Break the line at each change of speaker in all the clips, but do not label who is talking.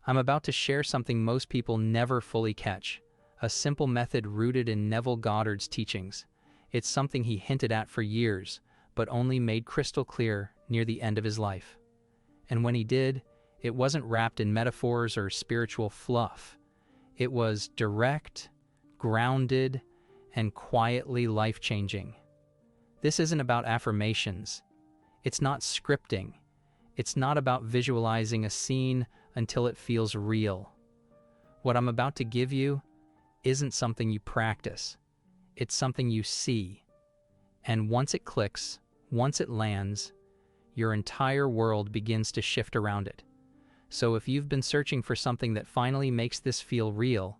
I'm about to share something most people never fully catch, a simple method rooted in Neville Goddard's teachings. It's something he hinted at for years, but only made crystal clear near the end of his life. And when he did, it wasn't wrapped in metaphors or spiritual fluff. It was direct, grounded, and quietly life-changing. This isn't about affirmations. It's not scripting. It's not about visualizing a scene until it feels real. What I'm about to give you isn't something you practice. It's something you see. And once it clicks, once it lands, your entire world begins to shift around it. So if you've been searching for something that finally makes this feel real,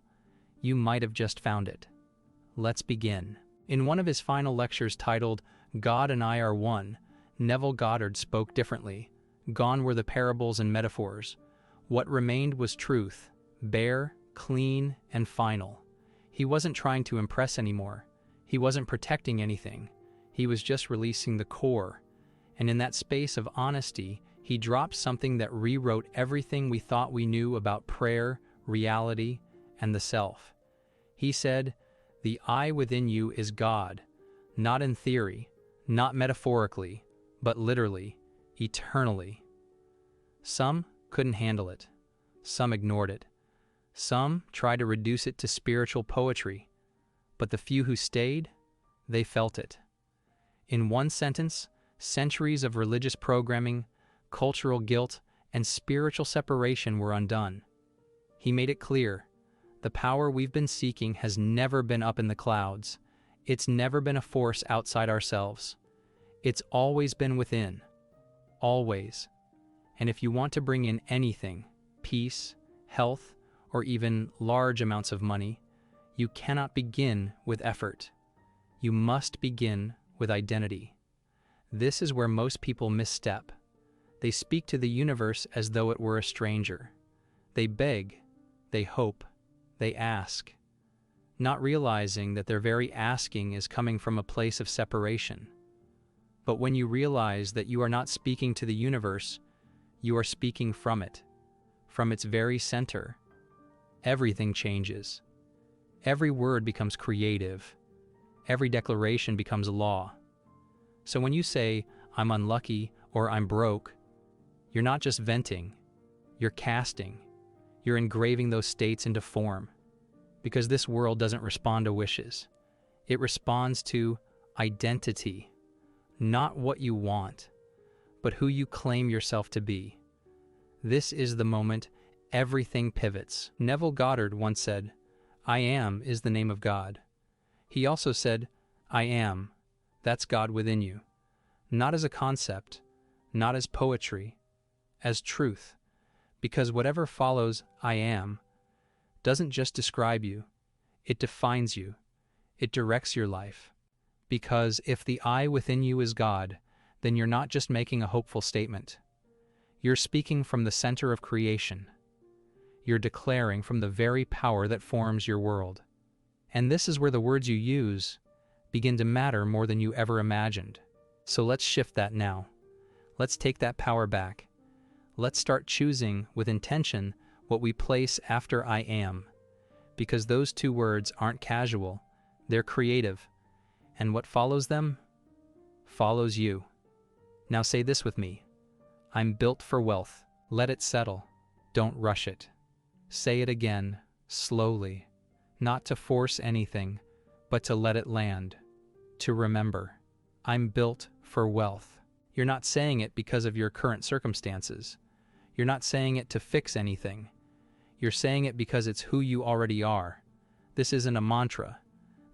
you might have just found it. Let's begin. In one of his final lectures titled, "God and I Are One," Neville Goddard spoke differently. Gone were the parables and metaphors. What remained was truth, bare, clean, and final. He wasn't trying to impress anymore. He wasn't protecting anything. He was just releasing the core. And in that space of honesty, he dropped something that rewrote everything we thought we knew about prayer, reality, and the self. He said, "The I within you is God, not in theory, not metaphorically, but literally, eternally." Some couldn't handle it. Some ignored it. Some tried to reduce it to spiritual poetry. But the few who stayed, they felt it. In one sentence, centuries of religious programming, cultural guilt, and spiritual separation were undone. He made it clear, the power we've been seeking has never been up in the clouds. It's never been a force outside ourselves. It's always been within. Always. And if you want to bring in anything, peace, health, or even large amounts of money, you cannot begin with effort. You must begin with identity. This is where most people misstep. They speak to the universe as though it were a stranger. They beg, they hope, they ask, not realizing that their very asking is coming from a place of separation. But when you realize that you are not speaking to the universe, you are speaking from it, from its very center, everything changes. Every word becomes creative. Every declaration becomes law. So when you say, "I'm unlucky" or "I'm broke," you're not just venting, you're casting. You're engraving those states into form. Because this world doesn't respond to wishes. It responds to identity. Not what you want, but who you claim yourself to be. This is the moment everything pivots. Neville Goddard once said, "I am is the name of God." He also said, "I am, that's God within you." Not as a concept, not as poetry, as truth. Because whatever follows "I am" doesn't just describe you, it defines you, it directs your life. Because if the I within you is God, then you're not just making a hopeful statement. You're speaking from the center of creation. You're declaring from the very power that forms your world. And this is where the words you use begin to matter more than you ever imagined. So let's shift that now. Let's take that power back. Let's start choosing with intention what we place after "I am." Because those two words aren't casual, they're creative. And what follows them follows you. Now say this with me. I'm built for wealth. Let it settle. Don't rush it. Say it again, slowly. Not to force anything, but to let it land. To remember. I'm built for wealth. You're not saying it because of your current circumstances. You're not saying it to fix anything. You're saying it because it's who you already are. This isn't a mantra.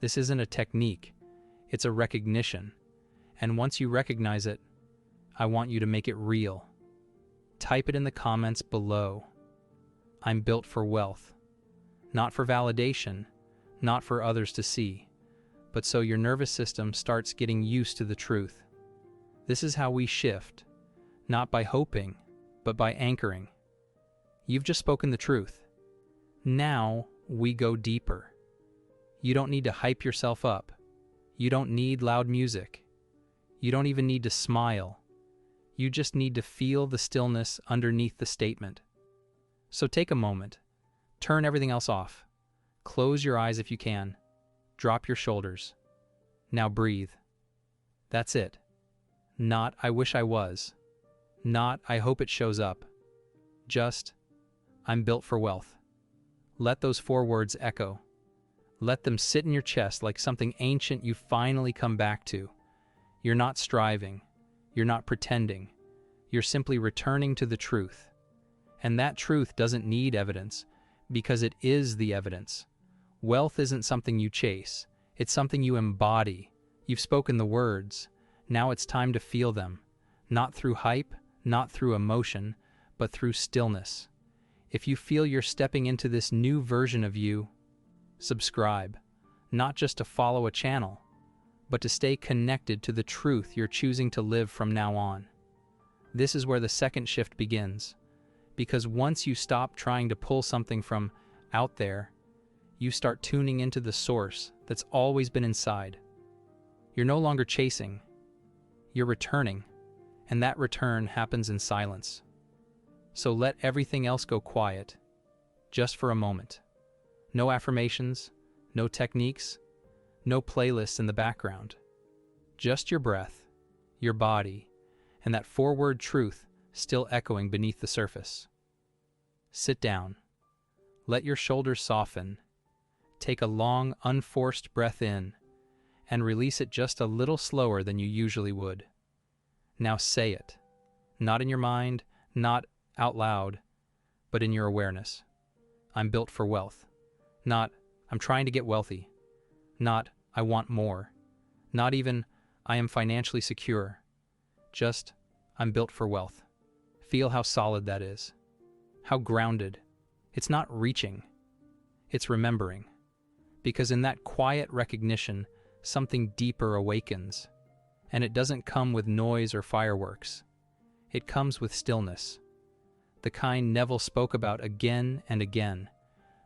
This isn't a technique. It's a recognition. And once you recognize it, I want you to make it real. Type it in the comments below. I'm built for wealth. Not for validation, not for others to see, but so your nervous system starts getting used to the truth. This is how we shift, not by hoping, but by anchoring. You've just spoken the truth. Now we go deeper. You don't need to hype yourself up. You don't need loud music. You don't even need to smile. You just need to feel the stillness underneath the statement. So take a moment. Turn everything else off. Close your eyes if you can. Drop your shoulders. Now breathe. That's it. Not, I wish I was. Not, I hope it shows up. Just, I'm built for wealth. Let those 4 words echo. Let them sit in your chest like something ancient you finally come back to. You're not striving. You're not pretending. You're simply returning to the truth. And that truth doesn't need evidence, because it is the evidence. Wealth isn't something you chase. It's something you embody. You've spoken the words. Now it's time to feel them. Not through hype, not through emotion, but through stillness. If you feel you're stepping into this new version of you, subscribe. Not just to follow a channel, but to stay connected to the truth you're choosing to live from now on. This is where the second shift begins. Because once you stop trying to pull something from out there, you start tuning into the source that's always been inside. You're no longer chasing. You're returning, and that return happens in silence. So let everything else go quiet, just for a moment. No affirmations, no techniques, no playlists in the background. Just your breath, your body, and that 4-word truth still echoing beneath the surface. Sit down. Let your shoulders soften. Take a long, unforced breath in, and release it just a little slower than you usually would. Now say it. Not in your mind, not out loud, but in your awareness. I'm built for wealth. Not, I'm trying to get wealthy. Not, I want more. Not even, I am financially secure. Just, I'm built for wealth. Feel how solid that is. How grounded. It's not reaching. It's remembering. Because in that quiet recognition, something deeper awakens. And it doesn't come with noise or fireworks. It comes with stillness. The kind Neville spoke about again and again.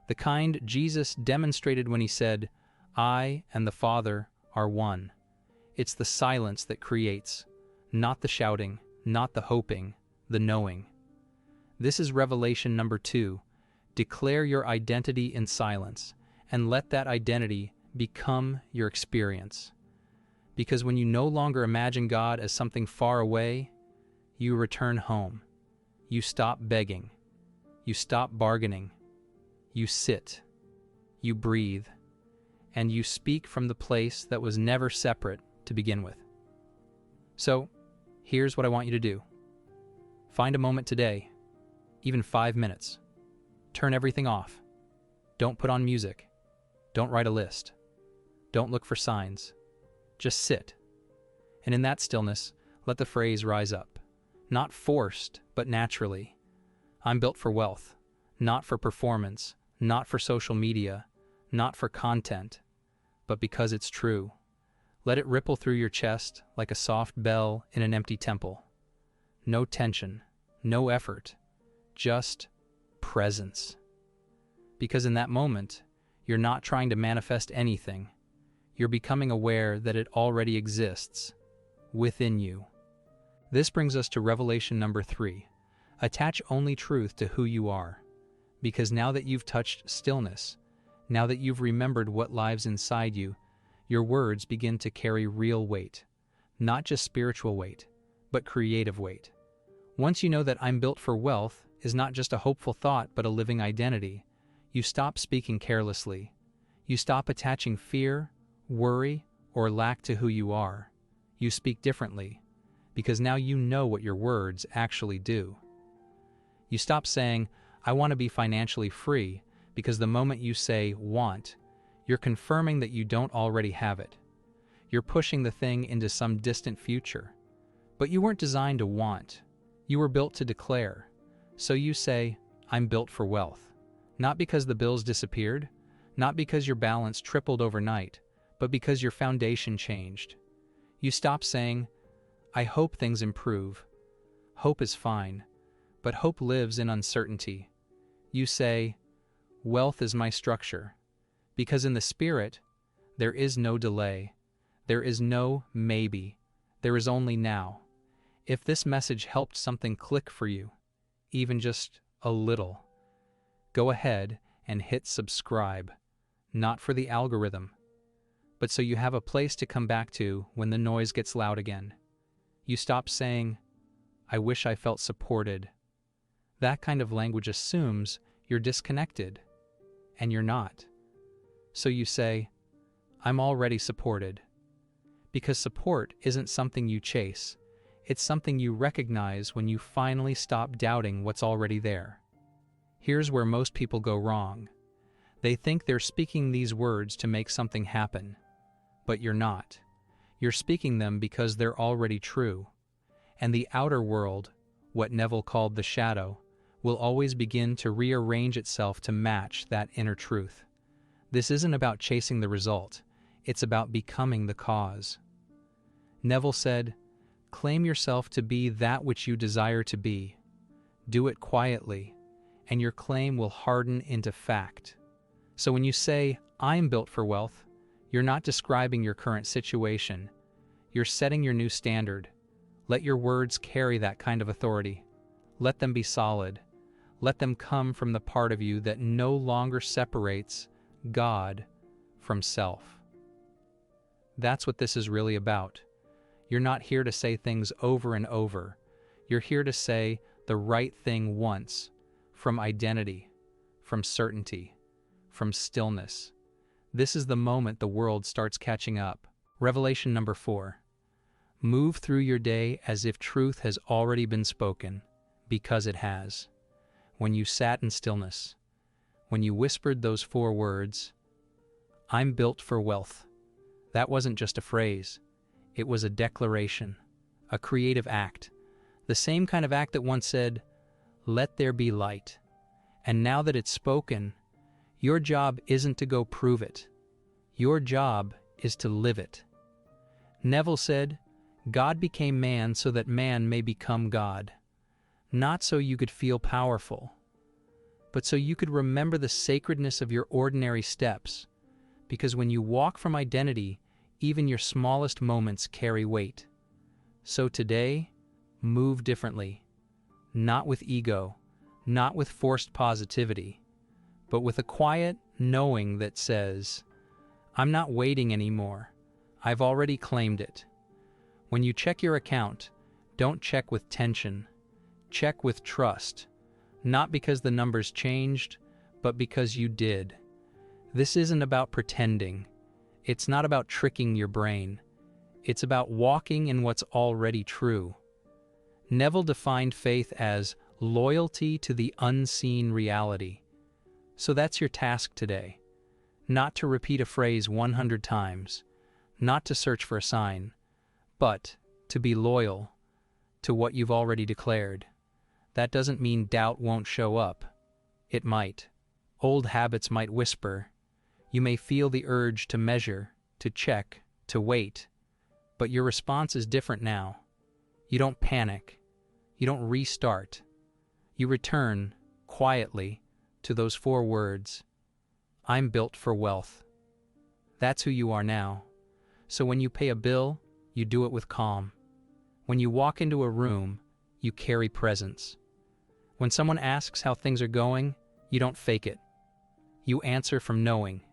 The kind Jesus demonstrated when he said, I and the Father are one. It's the silence that creates, not the shouting, not the hoping, the knowing. This is revelation number 2. Declare your identity in silence, and let that identity become your experience. Because when you no longer imagine God as something far away, you return home. You stop begging. You stop bargaining. You sit. You breathe. And you speak from the place that was never separate to begin with. So, here's what I want you to do. Find a moment today, even 5 minutes. Turn everything off. Don't put on music. Don't write a list. Don't look for signs. Just sit. And in that stillness, let the phrase rise up. Not forced, but naturally. I'm built for wealth, not for performance, not for social media, not for content, but because it's true. Let it ripple through your chest like a soft bell in an empty temple. No tension, no effort, just presence. Because in that moment, you're not trying to manifest anything. You're becoming aware that it already exists within you. This brings us to revelation number 3. Attach only truth to who you are. Because now that you've touched stillness, now that you've remembered what lives inside you, your words begin to carry real weight. Not just spiritual weight, but creative weight. Once you know that I'm built for wealth is not just a hopeful thought but a living identity, you stop speaking carelessly. You stop attaching fear, worry, or lack to who you are. You speak differently, because now you know what your words actually do. You stop saying, I want to be financially free, because the moment you say want, you're confirming that you don't already have it. You're pushing the thing into some distant future. But you weren't designed to want. You were built to declare. So you say, I'm built for wealth. Not because the bills disappeared, not because your balance tripled overnight, but because your foundation changed. You stop saying, I hope things improve. Hope is fine, but hope lives in uncertainty. You say, wealth is my structure, because in the spirit, there is no delay. There is no maybe. There is only now. If this message helped something click for you, even just a little, go ahead and hit subscribe, not for the algorithm, but so you have a place to come back to when the noise gets loud again. You stop saying, "I wish I felt supported." That kind of language assumes you're disconnected, and you're not. So you say, "I'm already supported." Because support isn't something you chase, it's something you recognize when you finally stop doubting what's already there. Here's where most people go wrong. They think they're speaking these words to make something happen, but you're not. You're speaking them because they're already true. And the outer world, what Neville called the shadow, will always begin to rearrange itself to match that inner truth. This isn't about chasing the result, it's about becoming the cause. Neville said, "Claim yourself to be that which you desire to be. Do it quietly, and your claim will harden into fact." So when you say, "I'm built for wealth," you're not describing your current situation. You're setting your new standard. Let your words carry that kind of authority. Let them be solid. Let them come from the part of you that no longer separates God from self. That's what this is really about. You're not here to say things over and over. You're here to say the right thing once, from identity, from certainty, from stillness. This is the moment the world starts catching up. Revelation number 4. Move through your day as if truth has already been spoken, because it has. When you sat in stillness, when you whispered those 4 words, "I'm built for wealth," that wasn't just a phrase. It was a declaration, a creative act, the same kind of act that once said, "Let there be light." And now that it's spoken, your job isn't to go prove it. Your job is to live it. Neville said, "God became man so that man may become God." Not so you could feel powerful, but so you could remember the sacredness of your ordinary steps. Because when you walk from identity, even your smallest moments carry weight. So today, move differently. Not with ego, not with forced positivity, but with a quiet knowing that says, "I'm not waiting anymore. I've already claimed it." When you check your account, don't check with tension. Check with trust. Not because the numbers changed, but because you did. This isn't about pretending. It's not about tricking your brain. It's about walking in what's already true. Neville defined faith as loyalty to the unseen reality. So that's your task today. Not to repeat a phrase 100 times, not to search for a sign, but to be loyal to what you've already declared. That doesn't mean doubt won't show up. It might. Old habits might whisper. You may feel the urge to measure, to check, to wait. But your response is different now. You don't panic. You don't restart. You return, quietly, to those 4 words. "I'm built for wealth." That's who you are now. So when you pay a bill, you do it with calm. When you walk into a room, you carry presence. When someone asks how things are going, you don't fake it. You answer from knowing.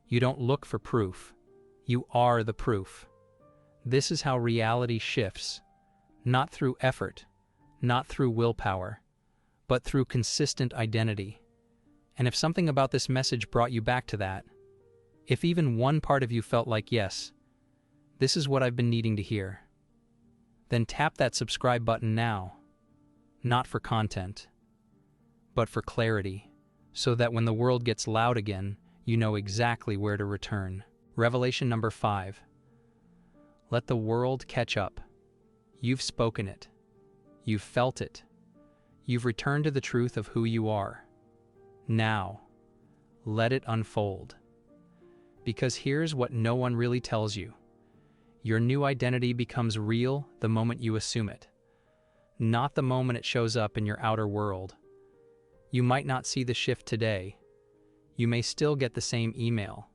You don't look for proof. You are the proof. This is how reality shifts, not through effort, not through willpower, but through consistent identity. And if something about this message brought you back to that, if even one part of you felt like, "Yes, this is what I've been needing to hear," then tap that subscribe button now. Not for content, but for clarity, so that when the world gets loud again, you know exactly where to return. Revelation number 5. Let the world catch up. You've spoken it. You've felt it. You've returned to the truth of who you are. Now, let it unfold. Because here's what no one really tells you. Your new identity becomes real the moment you assume it, not the moment it shows up in your outer world. You might not see the shift today. You may still get the same email.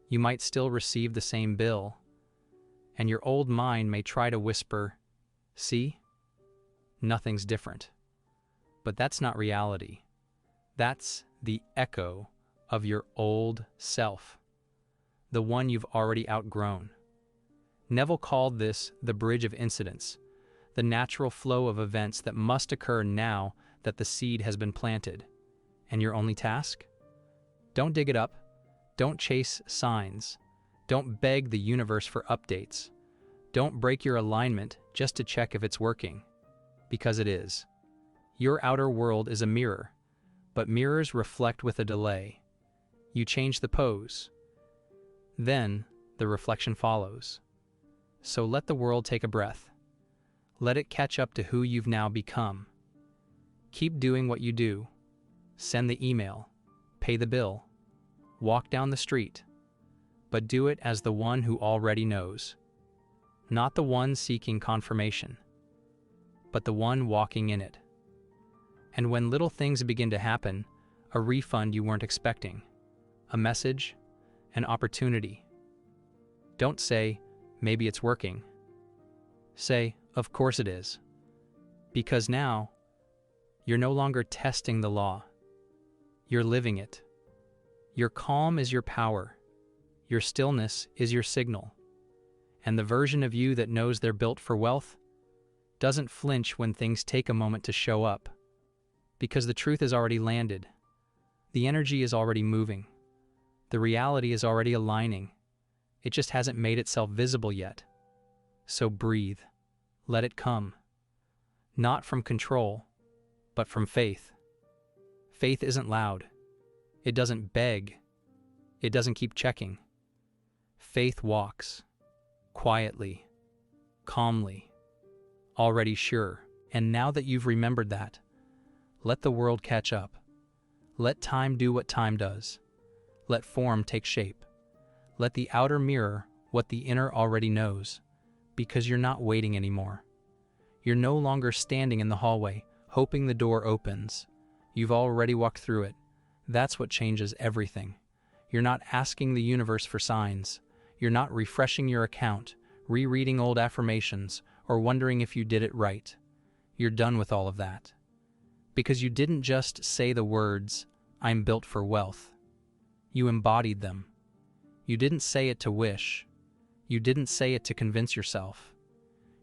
You might still receive the same bill. And your old mind may try to whisper, "See? Nothing's different." But that's not reality. That's the echo of your old self, the one you've already outgrown. Neville called this the bridge of incidents, the natural flow of events that must occur now that the seed has been planted. And your only task? Don't dig it up. Don't chase signs. Don't beg the universe for updates. Don't break your alignment just to check if it's working. Because it is. Your outer world is a mirror, but mirrors reflect with a delay. You change the pose. Then the reflection follows. So let the world take a breath. Let it catch up to who you've now become. Keep doing what you do. Send the email. Pay the bill. Walk down the street. But do it as the one who already knows. Not the one seeking confirmation, but the one walking in it. And when little things begin to happen, a refund you weren't expecting, a message, an opportunity, don't say, maybe it's working. Say, of course it is. Because now, you're no longer testing the law. You're living it. Your calm is your power. Your stillness is your signal. And the version of you that knows they're built for wealth doesn't flinch when things take a moment to show up. Because the truth has already landed. The energy is already moving. The reality is already aligning. It just hasn't made itself visible yet. So breathe. Let it come. Not from control, but from faith. Faith isn't loud. It doesn't beg. It doesn't keep checking. Faith walks. Quietly. Calmly. Already sure. And now that you've remembered that, let the world catch up. Let time do what time does. Let form take shape. Let the outer mirror what the inner already knows. Because you're not waiting anymore. You're no longer standing in the hallway, hoping the door opens. You've already walked through it. That's what changes everything. You're not asking the universe for signs. You're not refreshing your account, rereading old affirmations, or wondering if you did it right. You're done with all of that. Because you didn't just say the words, "I'm built for wealth." You embodied them. You didn't say it to wish. You didn't say it to convince yourself.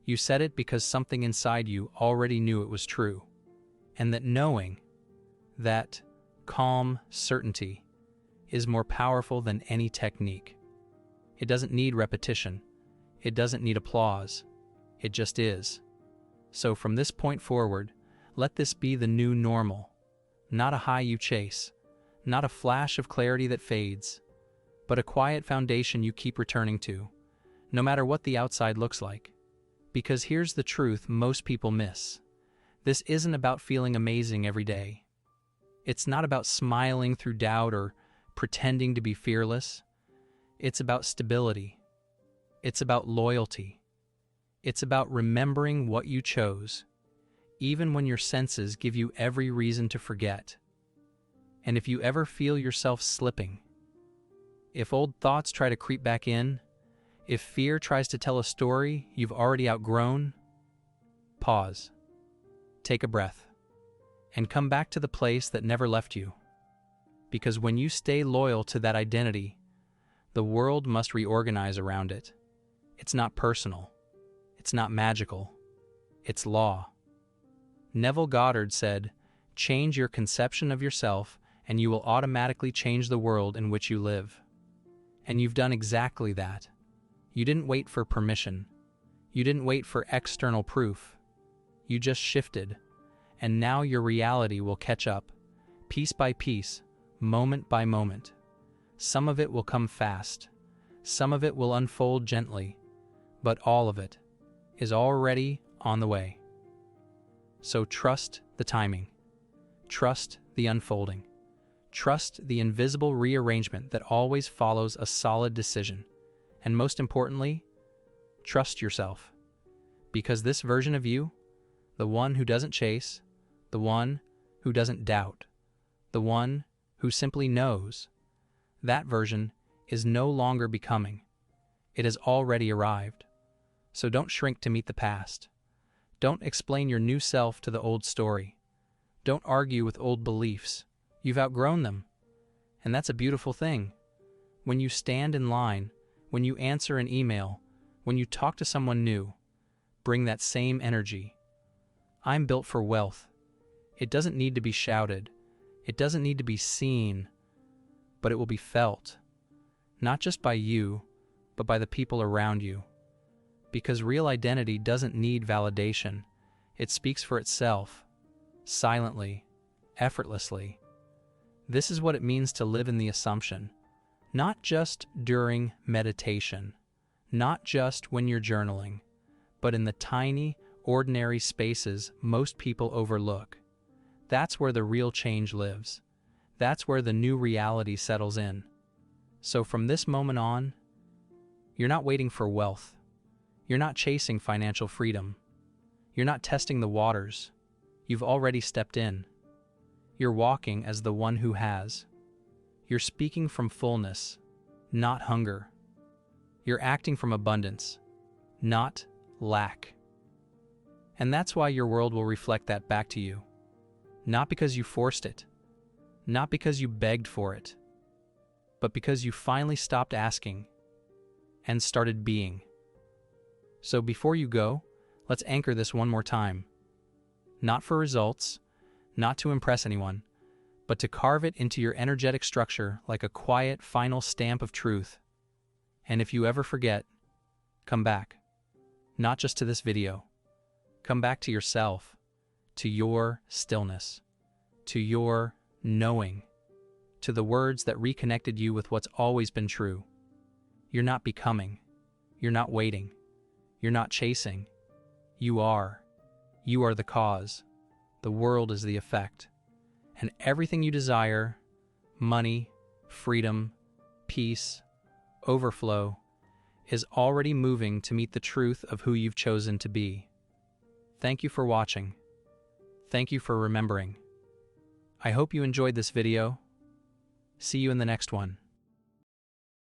You said it because something inside you already knew it was true. And that knowing, that calm certainty, is more powerful than any technique. It doesn't need repetition. It doesn't need applause. It just is. So from this point forward, let this be the new normal. Not a high you chase. Not a flash of clarity that fades. But a quiet foundation you keep returning to, no matter what the outside looks like. Because here's the truth most people miss. This isn't about feeling amazing every day. It's not about smiling through doubt or pretending to be fearless. It's about stability. It's about loyalty. It's about remembering what you chose, even when your senses give you every reason to forget. And if you ever feel yourself slipping, if old thoughts try to creep back in, if fear tries to tell a story you've already outgrown, pause, take a breath, and come back to the place that never left you. Because when you stay loyal to that identity, the world must reorganize around it. It's not personal. It's not magical. It's law. Neville Goddard said, "Change your conception of yourself and you will automatically change the world in which you live." And you've done exactly that. You didn't wait for permission. You didn't wait for external proof. You just shifted. And now your reality will catch up, piece by piece, moment by moment. Some of it will come fast. Some of it will unfold gently. But all of it is already on the way. So trust the timing. Trust the unfolding. Trust the invisible rearrangement that always follows a solid decision. And most importantly, trust yourself. Because this version of you, the one who doesn't chase, the one who doesn't doubt, the one who simply knows, that version is no longer becoming. It has already arrived. So don't shrink to meet the past. Don't explain your new self to the old story. Don't argue with old beliefs. You've outgrown them. And that's a beautiful thing. When you stand in line, when you answer an email, when you talk to someone new, bring that same energy. I'm built for wealth. It doesn't need to be shouted. It doesn't need to be seen, but it will be felt. Not just by you, but by the people around you. Because real identity doesn't need validation. It speaks for itself, silently, effortlessly. This is what it means to live in the assumption. Not just during meditation, not just when you're journaling, but in the tiny, ordinary spaces most people overlook. That's where the real change lives. That's where the new reality settles in. So from this moment on, you're not waiting for wealth. You're not chasing financial freedom. You're not testing the waters. You've already stepped in. You're walking as the one who has. You're speaking from fullness, not hunger. You're acting from abundance, not lack. And that's why your world will reflect that back to you. Not because you forced it, not because you begged for it, but because you finally stopped asking and started being. So before you go, let's anchor this one more time. Not for results, not to impress anyone, but to carve it into your energetic structure like a quiet, final stamp of truth. And if you ever forget, come back. Not just to this video. Come back to yourself, to your stillness, to your knowing, to the words that reconnected you with what's always been true. You're not becoming. You're not waiting. You're not chasing. You are. You are the cause. The world is the effect. And everything you desire, money, freedom, peace, overflow, is already moving to meet the truth of who you've chosen to be. Thank you for watching. Thank you for remembering. I hope you enjoyed this video. See you in the next one.